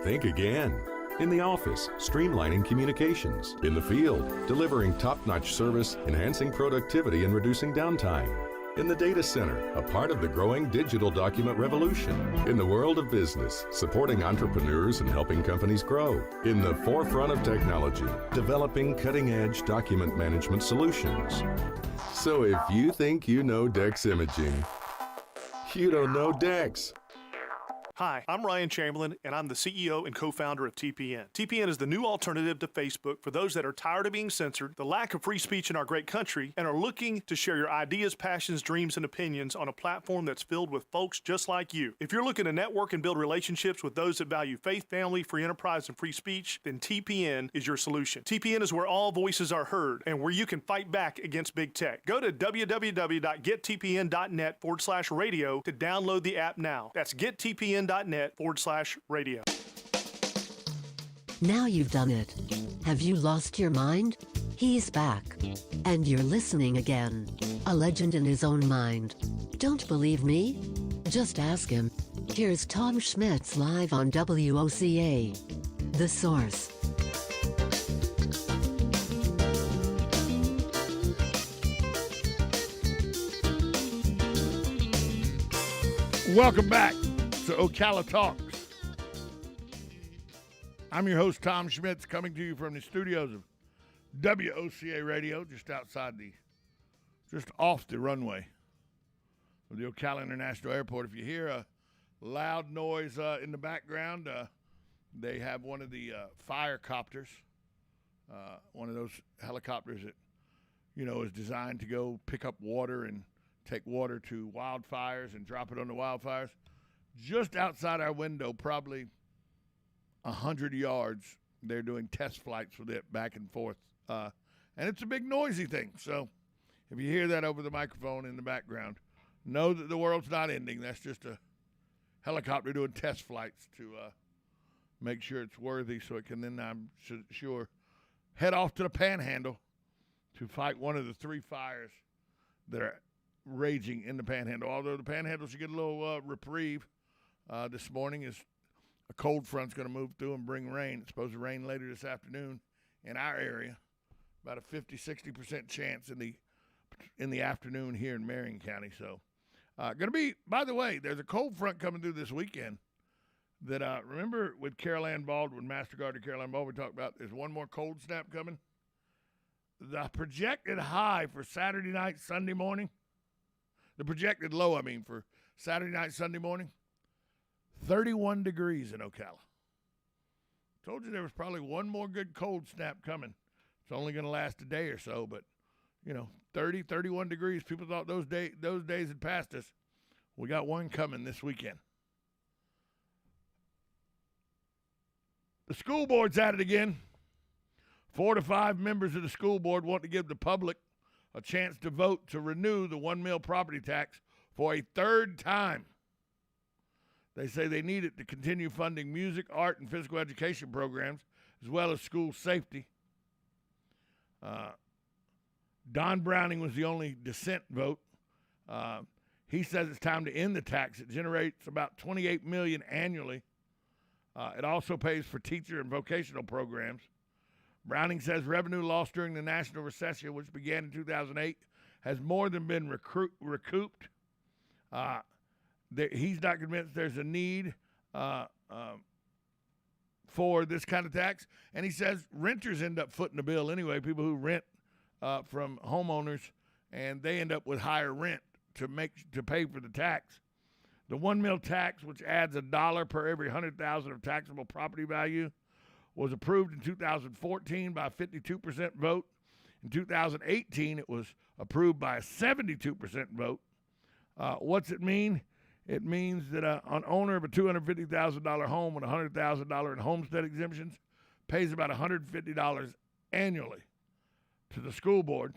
Think again. In the office, streamlining communications. In the field, delivering top-notch service, enhancing productivity and reducing downtime. In the data center, a part of the growing digital document revolution. In the world of business, supporting entrepreneurs and helping companies grow. In the forefront of technology, developing cutting-edge document management solutions. So if you think you know Dex Imaging, you don't know Dex. Hi, I'm Ryan Chamberlain, and I'm the CEO and co-founder of TPN. TPN is the new alternative to Facebook for those that are tired of being censored, the lack of free speech in our great country, and are looking to share your ideas, passions, dreams, and opinions on a platform that's filled with folks just like you. If you're looking to network and build relationships with those that value faith, family, free enterprise, and free speech, then TPN is your solution. TPN is where all voices are heard and where you can fight back against big tech. Go to www.gettpn.net/radio to download the app now. That's gettpn.net/radio. Now you've done it. Have you lost your mind? He's back. And you're listening again. A legend in his own mind. Don't believe me? Just ask him. Here's Tom Schmitz live on WOCA. The Source. Welcome back to Ocala Talks. I'm your host, Tom Schmitz, coming to you from the studios of WOCA Radio, just off the runway of the Ocala International Airport. If you hear a loud noise in the background, they have one of the fire copters, one of those helicopters that, is designed to go pick up water and take water to wildfires and drop it on the wildfires. Just outside our window, probably 100 yards, they're doing test flights with it back and forth. And it's a big noisy thing. So if you hear that over the microphone in the background, know that the world's not ending. That's just a helicopter doing test flights to make sure it's worthy so it can then, I'm sure, head off to the Panhandle to fight one of the three fires that are raging in the Panhandle. Although the Panhandle should get a little reprieve this morning as a cold front's going to move through and bring rain. It's supposed to rain later this afternoon in our area. About a 50-60% chance in the afternoon here in Marion County. So going to be, by the way, there's a cold front coming through this weekend that, remember with Carol Ann Baldwin, Master Gardener Carol Ann Baldwin, we talked about there's one more cold snap coming. The projected high for Saturday night, Sunday morning, the projected low, for Saturday night, Sunday morning, 31 degrees in Ocala. Told you there was probably one more good cold snap coming. It's only going to last a day or so, but, 30, 31 degrees. People thought those days had passed us. We got one coming this weekend. The school board's at it again. 4 to 5 members of the school board want to give the public a chance to vote to renew the 1 mil property tax for a third time. They say they need it to continue funding music, art, and physical education programs, as well as school safety. Don Browning was the only dissent vote. He says it's time to end the tax. It generates about $28 million annually. It also pays for teacher and vocational programs. Browning says revenue lost during the national recession, which began in 2008, has more than been recouped. He's not convinced there's a need for this kind of tax. And he says renters end up footing the bill anyway, people who rent from homeowners, and they end up with higher rent to pay for the tax. The 1 mil tax, which adds $1 per every 100,000 of taxable property value, was approved in 2014 by a 52% vote. In 2018, it was approved by a 72% vote. What's it mean? It means that an owner of a $250,000 home with $100,000 in homestead exemptions pays about $150 annually to the school board.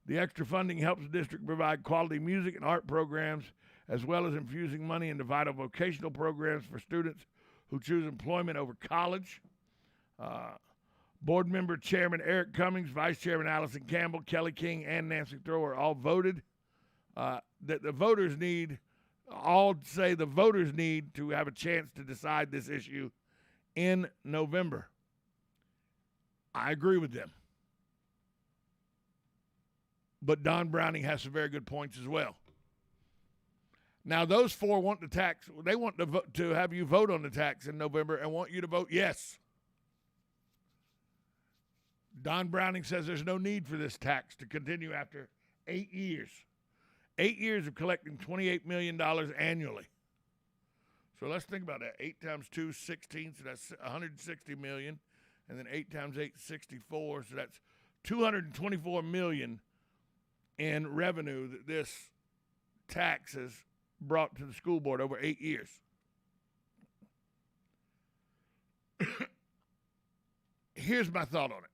The extra funding helps the district provide quality music and art programs, as well as infusing money into vital vocational programs for students who choose employment over college. Board member Chairman Eric Cummings, Vice Chairman Allison Campbell, Kelly King, and Nancy Thrower all voted that the voters need to have a chance to decide this issue in November. I agree with them. But Don Browning has some very good points as well. Now, those four want the tax. They want to have you vote on the tax in November and want you to vote yes. Don Browning says there's no need for this tax to continue after 8 years. 8 years of collecting $28 million annually. So let's think about that. 8 times 2, 16, so that's $160 million. And then 8 times 8, 64, so that's $224 million in revenue that this tax has brought to the school board over 8 years. Here's my thought on it.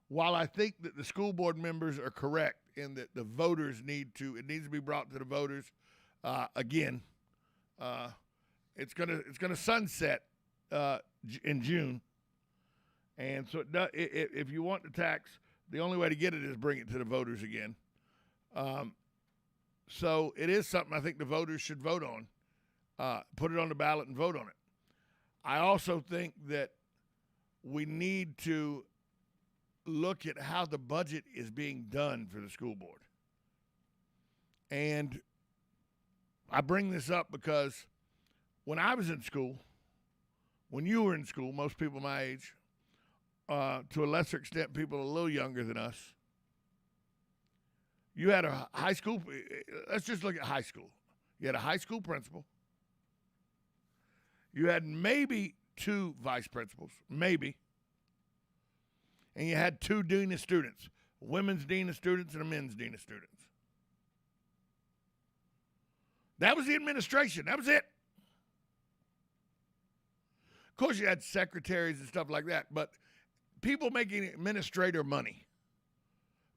While I think that the school board members are correct in that the voters it needs to be brought to the voters again. It's gonna sunset in June, and so if you want the tax, the only way to get it is bring it to the voters again. So it is something I think the voters should vote on, put it on the ballot and vote on it. I also think that we need to look at how the budget is being done for the school board. And I bring this up because when I was in school, when you were in school, most people my age, to a lesser extent, people a little younger than us, you had a high school, let's just look at high school. You had a high school principal. You had maybe 2 vice principals, maybe. And you had 2 dean of students, a women's dean of students and a men's dean of students. That was the administration. That was it. Of course, you had secretaries and stuff like that, but people making administrator money,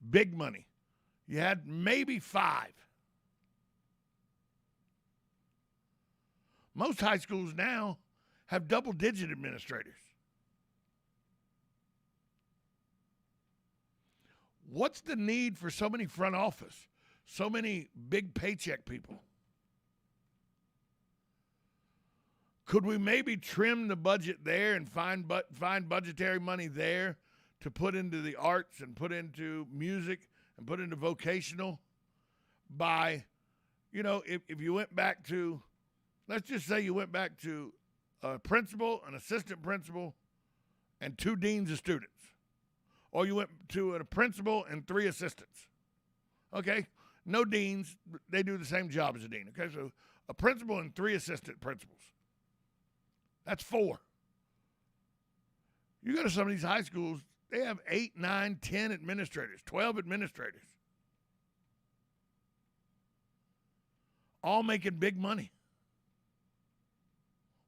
big money, you had maybe 5. Most high schools now have double-digit administrators. What's the need for so many front office, so many big paycheck people? Could we maybe trim the budget there and find budgetary money there to put into the arts and put into music and put into vocational by, if you went back to, let's just say you went back to a principal, an assistant principal, and 2 deans of students. Or you went to a principal and 3 assistants. Okay? No deans. They do the same job as a dean. Okay? So a principal and 3 assistant principals. That's 4. You go to some of these high schools, they have 8, 9, 10 administrators, 12 administrators. All making big money.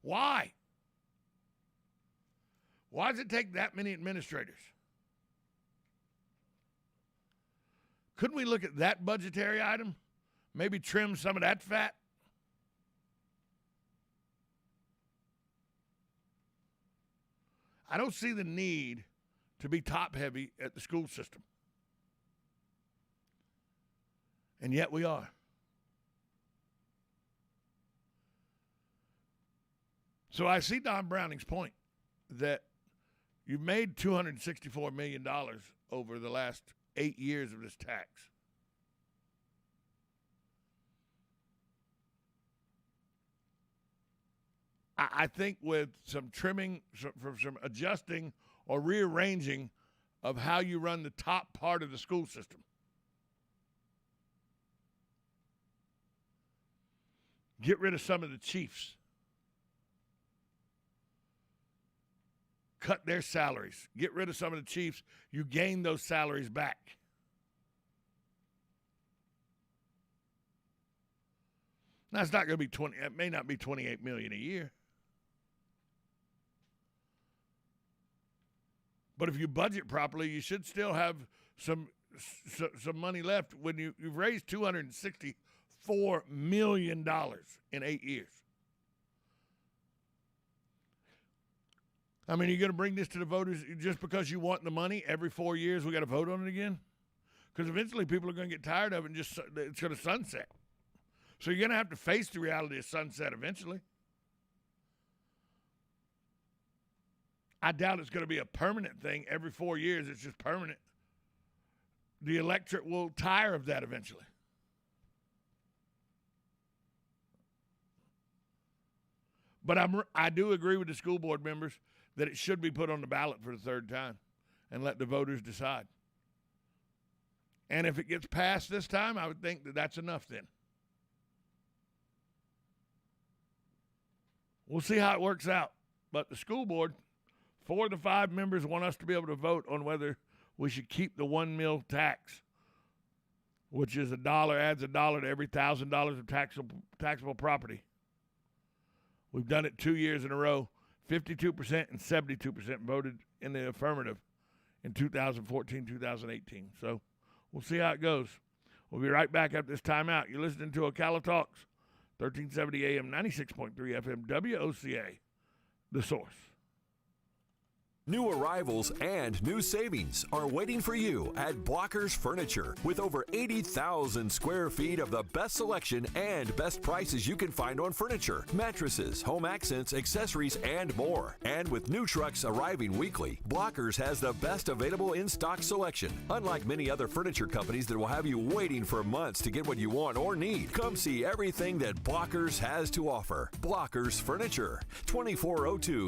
Why? Why does it take that many administrators? Couldn't we look at that budgetary item? Maybe trim some of that fat? I don't see the need to be top-heavy at the school system. And yet we are. So I see Don Browning's point that you've made $264 million over the last 8 years of this tax. I think with some trimming, some adjusting or rearranging of how you run the top part of the school system. Get rid of some of the chiefs. Cut their salaries. Get rid of some of the chiefs. You gain those salaries back. Now, it's not going to be it may not be $28 million a year. But if you budget properly, you should still have some money left when you've raised $264 million in 8 years. I mean, you're going to bring this to the voters just because you want the money every 4 years we got to vote on it again? Because eventually people are going to get tired of it and it's going to sunset. So you're going to have to face the reality of sunset eventually. I doubt it's going to be a permanent thing. Every 4 years, it's just permanent. The electorate will tire of that eventually. But I do agree with the school board members that it should be put on the ballot for the third time and let the voters decide. And if it gets passed this time, I would think that that's enough then. We'll see how it works out. But the school board, 4 of the 5 members want us to be able to vote on whether we should keep the 1 mil tax, which is $1, adds $1 to every $1,000 of taxable property. We've done it 2 years in a row. 52% and 72% voted in the affirmative in 2014, 2018. So we'll see how it goes. We'll be right back after this timeout. You're listening to Ocala Talks, 1370 AM, 96.3 FM, WOCA, The Source. New arrivals and new savings are waiting for you at Blockers Furniture. With over 80,000 square feet of the best selection and best prices you can find on furniture, mattresses, home accents, accessories, and more. And with new trucks arriving weekly, Blockers has the best available in-stock selection. Unlike many other furniture companies that will have you waiting for months to get what you want or need, come see everything that Blockers has to offer. Blockers Furniture, 2402